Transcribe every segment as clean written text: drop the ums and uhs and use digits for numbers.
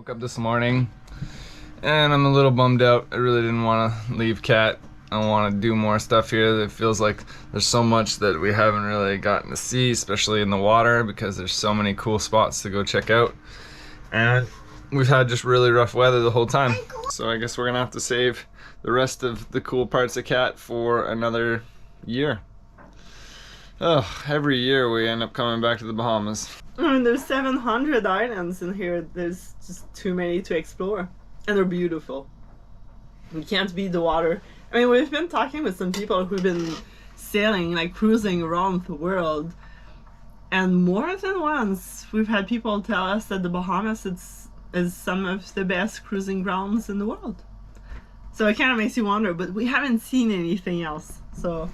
Woke up this morning and I'm a little bummed out. I really didn't want to leave Cat. I want to do more stuff here. It feels like there's so much that we haven't really gotten to see, especially in the water, because there's so many cool spots to go check out. And we've had just really rough weather the whole time. So I guess we're gonna have to save the rest of the cool parts of Cat for another year. Oh, every year we end up coming back to the Bahamas. I mean, there's 700 islands in here. There's just too many to explore. And they're beautiful. You can't beat the water. I mean, we've been talking with some people who've been sailing, like cruising around the world. And more than once, we've had people tell us that the Bahamas is some of the best cruising grounds in the world. So it kind of makes you wonder, but we haven't seen anything else, so...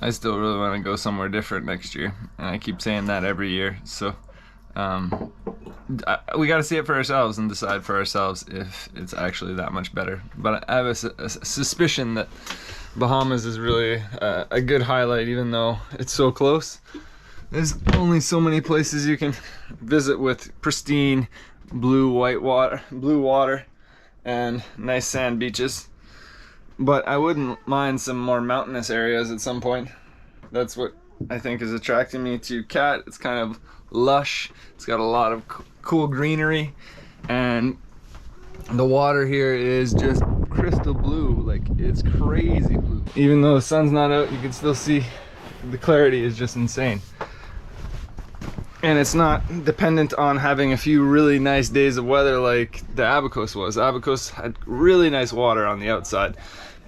I still really want to go somewhere different next year, and I keep saying that every year, so we got to see it for ourselves and decide for ourselves if it's actually that much better. But I have a suspicion that Bahamas is really a good highlight, even though it's so close. There's only so many places you can visit with pristine blue water and nice sand beaches. But I wouldn't mind some more mountainous areas at some point. That's what I think is attracting me to Cat. It's kind of lush. It's got a lot of cool greenery, and the water here is just crystal blue. Like, it's crazy blue. Even though the sun's not out, you can still see the clarity is just insane. And it's not dependent on having a few really nice days of weather like the Abacos was. Abacos had really nice water on the outside,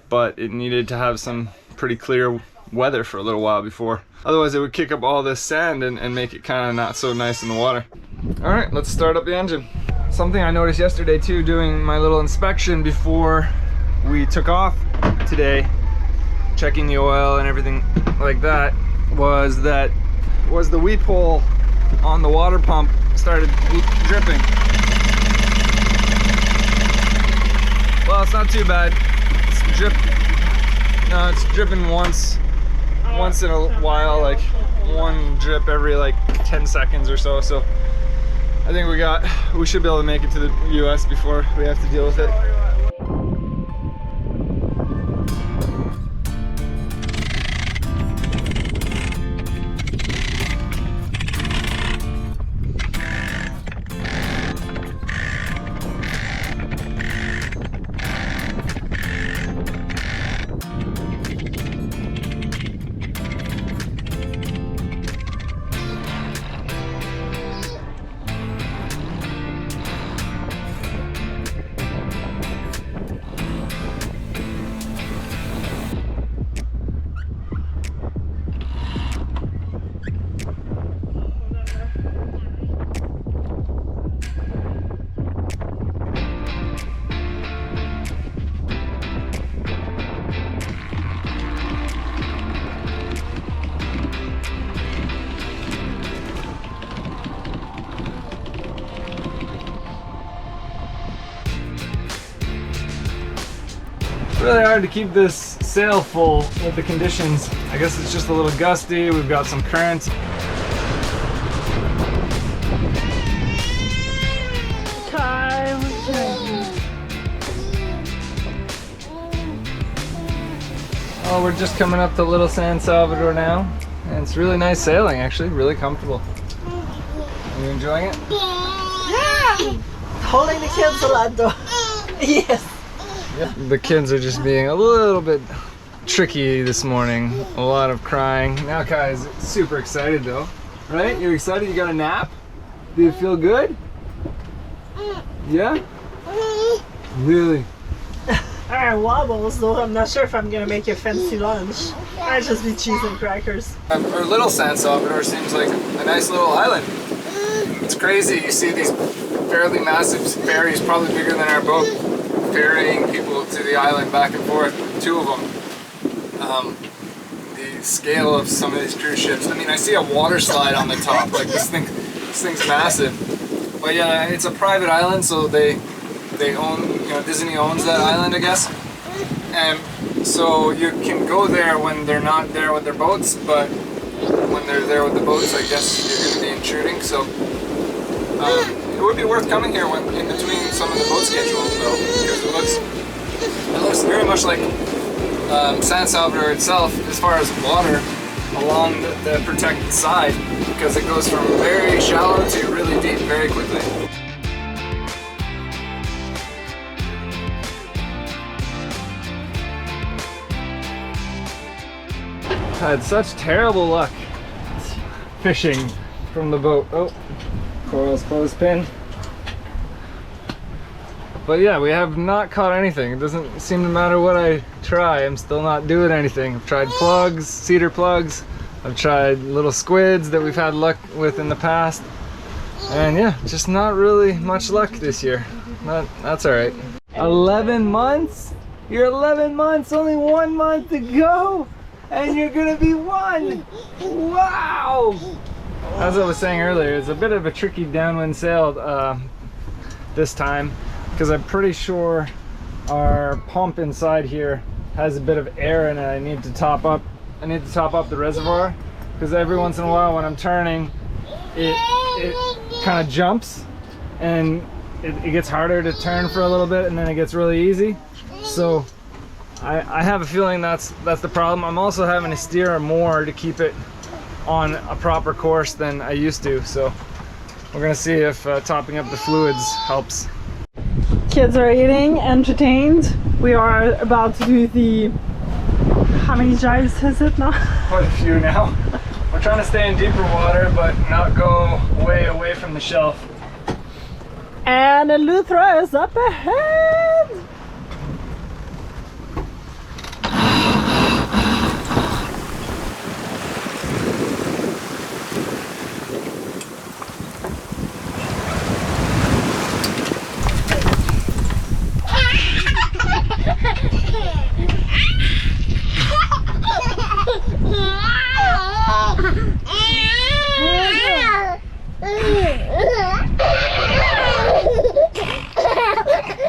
but it needed to have some pretty clear weather for a little while before. Otherwise it would kick up all this sand and make it kind of not so nice in the water. All right, let's start up the engine. Something I noticed yesterday too, doing my little inspection before we took off today, checking the oil and everything like that, was the weep hole on the water pump started dripping. Well, it's not too bad. It's dripping once in a while, like one drip every like 10 seconds or so. So I think we should be able to make it to the US before we have to deal with it. Really hard to keep this sail full with the conditions. I guess it's just a little gusty. We've got some currents. Oh, we're just coming up to Little San Salvador now, and it's really nice sailing, actually, really comfortable. Are you enjoying it? Yeah! Holding the kids a lot though. Yes. Yep. The kids are just being a little bit tricky this morning. A lot of crying. Now Kai is super excited though. Right? You're excited? You got a nap? Do you feel good? Yeah? Really? Alright, wobbles though. I'm not sure if I'm gonna make a fancy lunch. Might just be cheese and crackers. Our little San Salvador seems like a nice little island. It's crazy. You see these fairly massive ferries, probably bigger than our boat, ferrying people to the island back and forth, two of them. The scale of some of these cruise ships. I mean, I see a water slide on the top. Like this thing's massive. But yeah, it's a private island, so they own, you know, Disney owns that island, I guess. And so you can go there when they're not there with their boats, but when they're there with the boats, I guess you're going to be intruding. So would be worth coming here when in between some of the boat schedules though, because it looks very much like San Salvador itself as far as water along the protected side, because it goes from very shallow to really deep very quickly. Had such terrible luck fishing from the boat. Oh, coral's clothespin. But yeah, we have not caught anything. It doesn't seem to matter what I try, I'm still not doing anything. I've tried plugs, cedar plugs. I've tried little squids that we've had luck with in the past. And yeah, just not really much luck this year. That's all right. 11 months? You're 11 months, only 1 month to go. And you're gonna be 1! Wow! As I was saying earlier, it's a bit of a tricky downwind sail this time, because I'm pretty sure our pump inside here has a bit of air in it. I need to top up the reservoir, because every once in a while when I'm turning, it kind of jumps and it gets harder to turn for a little bit, and then it gets really easy. So I have a feeling that's the problem. I'm also having to steer more to keep it on a proper course than I used to. So we're gonna see if topping up the fluids helps. Kids are eating, entertained. We are about to do the... How many jives is it now? Quite a few now. We're trying to stay in deeper water, but not go way away from the shelf. And Eleuthera is up ahead!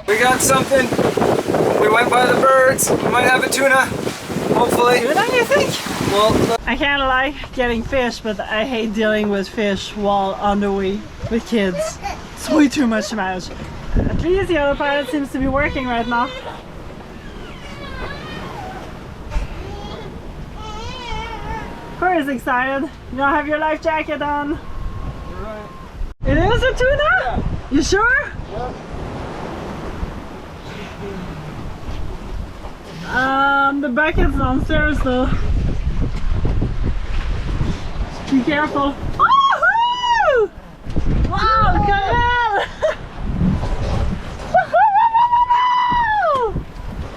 We got something. We went by the birds. We might have a tuna, hopefully. Tuna, you think? Well, I kind of like getting fish, but I hate dealing with fish while on the way with kids. It's way too much to manage. At least the other pilot seems to be working right now. Corey's excited. You don't have your life jacket on. right. It is a tuna? Yeah. You sure? Yeah. The bucket's downstairs though. Be careful. Woohoo! Wow, Camille!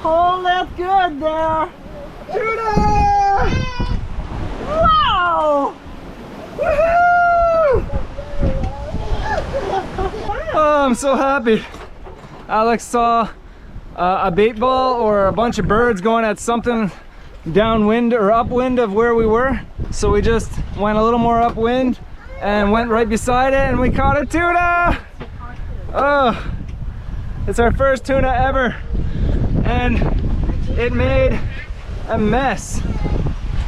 Hold it good there. Tuna! Wow! Woohoo! Oh, I'm so happy. Alex saw a bait ball or a bunch of birds going at something downwind or upwind of where we were. So we just went a little more upwind and went right beside it, and we caught a tuna! Oh, it's our first tuna ever. And it made a mess,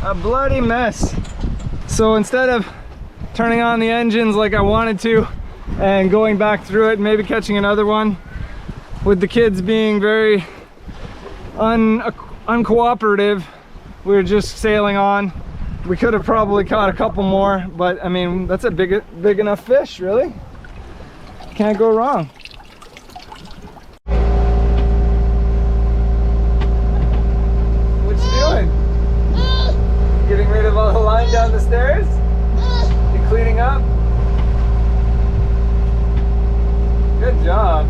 a bloody mess. So instead of turning on the engines like I wanted to and going back through it and maybe catching another one, with the kids being very uncooperative, we were just sailing on. We could have probably caught a couple more, but I mean, that's a big enough fish, really. Can't go wrong. What you doing? Getting rid of all the line down the stairs? You cleaning up? Good job.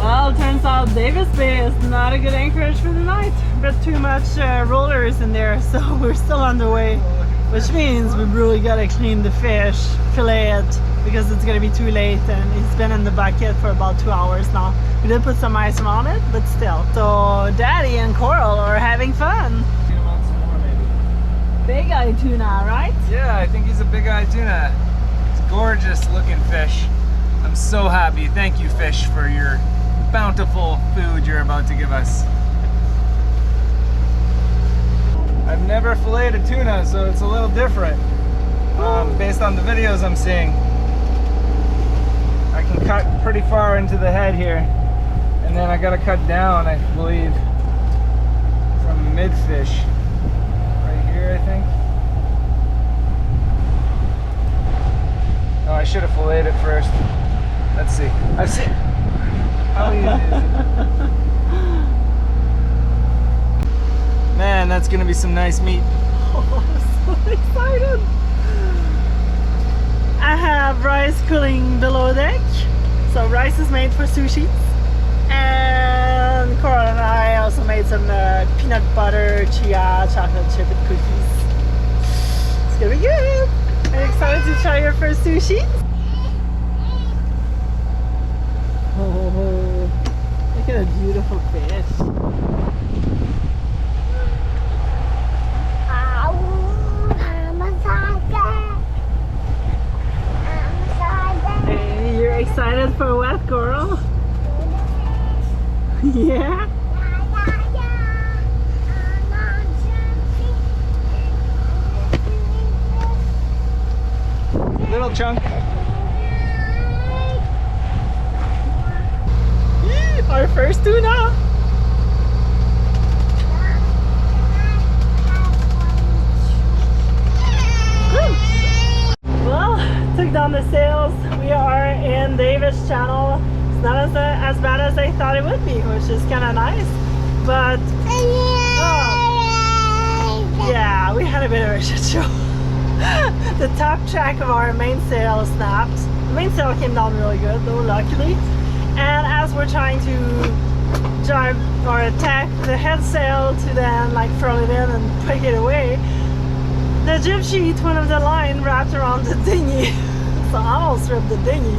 Well, turns out Davis Bay is not a good anchorage for the night. But too much rollers in there, so we're still on the way. Which means we really gotta clean the fish, fillet it, because it's gonna be too late and it's been in the bucket for about 2 hours now. We did put some ice on it, but still. So Daddy and Coral are having fun. Big eye tuna, right? Yeah, I think he's a big eye tuna. It's gorgeous looking fish. I'm so happy. Thank you, fish, for your bountiful food you're about to give us. I've never filleted tuna, so it's a little different based on the videos I'm seeing. I can cut pretty far into the head here, and then I gotta cut down, I believe, from mid-fish. Right here, I think. Oh, I should have filleted it first. Let's see. I've seen. How easy is it? Man, that's gonna be some nice meat. Oh, I'm so excited. I have rice cooling below deck. So rice is made for sushi. And Coral and I also made some peanut butter, chia, chocolate chip cookies. It's gonna be good. Are you excited to try your first sushi? Oh, look at a beautiful fish. Hey, you're excited for what, Coral? Yeah? Little chunk. Our first tuna! Well, took down the sails. We are in David's channel. It's not as bad as I thought it would be, which is kind of nice. But, yeah, we had a bit of a shit show. The top track of our mainsail snapped. The mainsail came down really good, though, luckily. And as we're trying to drive or attack the head sail to then like throw it in and pick it away, the jib sheet, one of the line, wrapped around the dinghy. So I almost ripped the dinghy.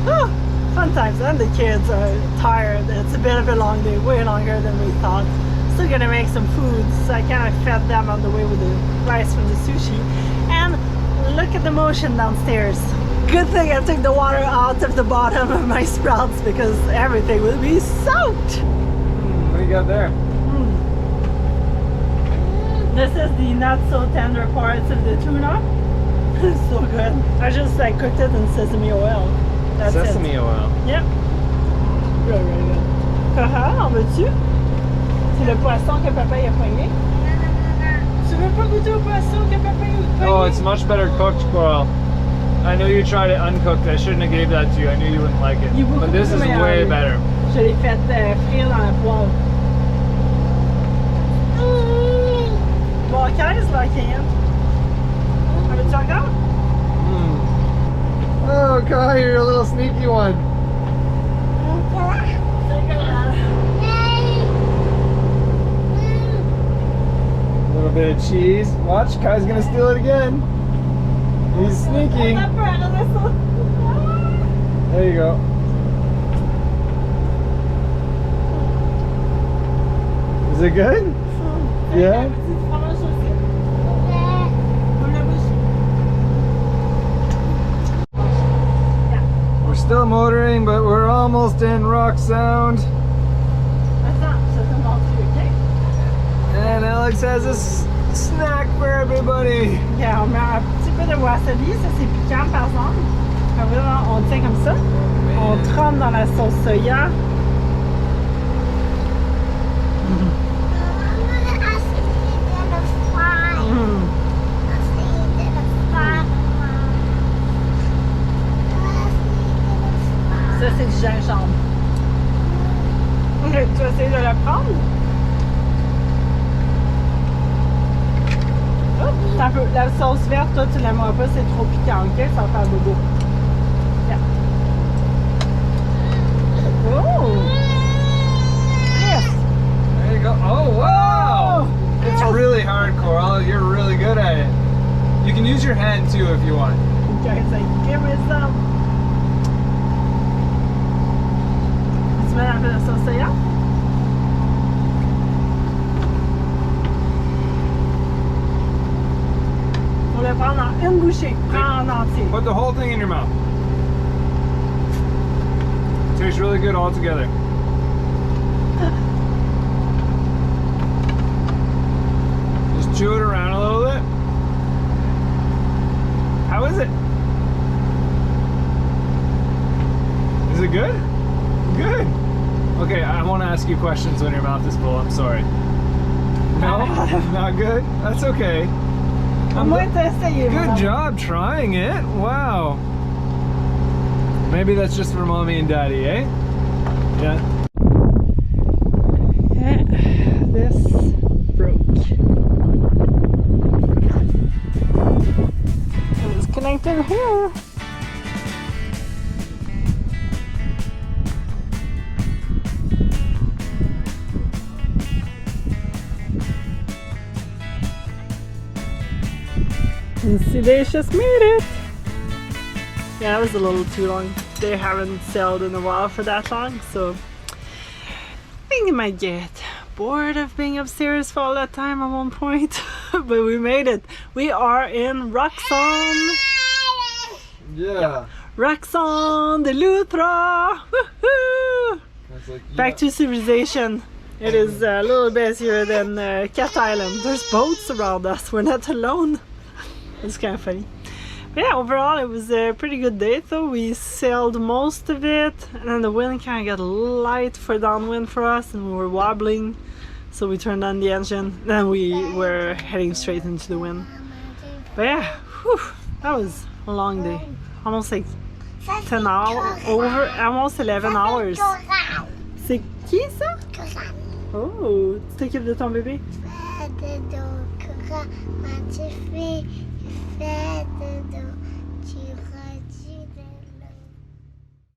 Whew, fun times. And the kids are tired. It's a bit of a long day, way longer than we thought. Still gonna make some food, so I kind of fed them on the way with the rice from the sushi. And look at the motion downstairs. Good thing I took the water out of the bottom of my sprouts because everything will be soaked. What do you got there? This is the not so tender parts of the tuna. It's so good. I just cooked it in sesame oil. That's Sesame oil. Yep. Really, really good. Cora, en veux-tu? C'est le poisson que papa a poigné. Tu veux pas goûter au poisson que papa a poigné? Oh, it's much better cooked, Coral. I know you tried it uncooked. I shouldn't have gave that to you. I knew you wouldn't like it. But this is way better. Je l'ai fait frire dans la poêle. Well, guys, liking it. Have you checked out? Oh, God, you're a little sneaky one. A little bit of cheese. Watch, Kai's gonna steal it again. He's sneaky. There you go. Is it good? Yeah? We're still motoring, but we're almost in Rock Sound. And Alex has a snack for everybody. Yeah, on met un petit peu de wasabi, ça c'est piquant par exemple. On tient comme ça. On trempe dans la sauce soya. Ça c'est du gingembre. Ok, tu vas essayer de le prendre? Un peu. La sauce verte, toi, tu l'aimeras pas, c'est trop piquant, ok? Ça va faire bobo. Yeah. Oh! Yes! There you go. Oh, wow! It's really hard, Coral. You're really good at it. your hand too if you want. Okay, it's like, give me some. Vet du vad jag hade att säga? Får jag prana en bouchée? Prana till. Put the whole thing in your mouth. Tastes really good all together. Just chew it around a little bit. How is it? Is it good? Good. Okay, I won't ask you questions when your mouth is full. I'm sorry. No? Not good? That's okay. Good job trying it. Wow. Maybe that's just for mommy and daddy, eh? Yeah. This broke. It's connected here. And see, they just made it. Yeah, that was a little too long. They haven't sailed in a while for that long, so I think they might get bored of being upstairs for all that time at one point. But we made it. We are in Rock Sound. Yeah. Rock Sound Eleuthera. Woohoo! Like, Back to civilization. It is a little busier than Cat Island. There's boats around us. We're not alone. It's kind of funny. But yeah, overall it was a pretty good day though. We sailed most of it, and then the wind kind of got light for downwind for us, and we were wobbling. So we turned on the engine, then we were heading straight into the wind. But yeah, whew, that was a long day. Almost like 10 hours, over almost 11 hours. C'est qui ça? Oh, tu t'occupes de ton bébé?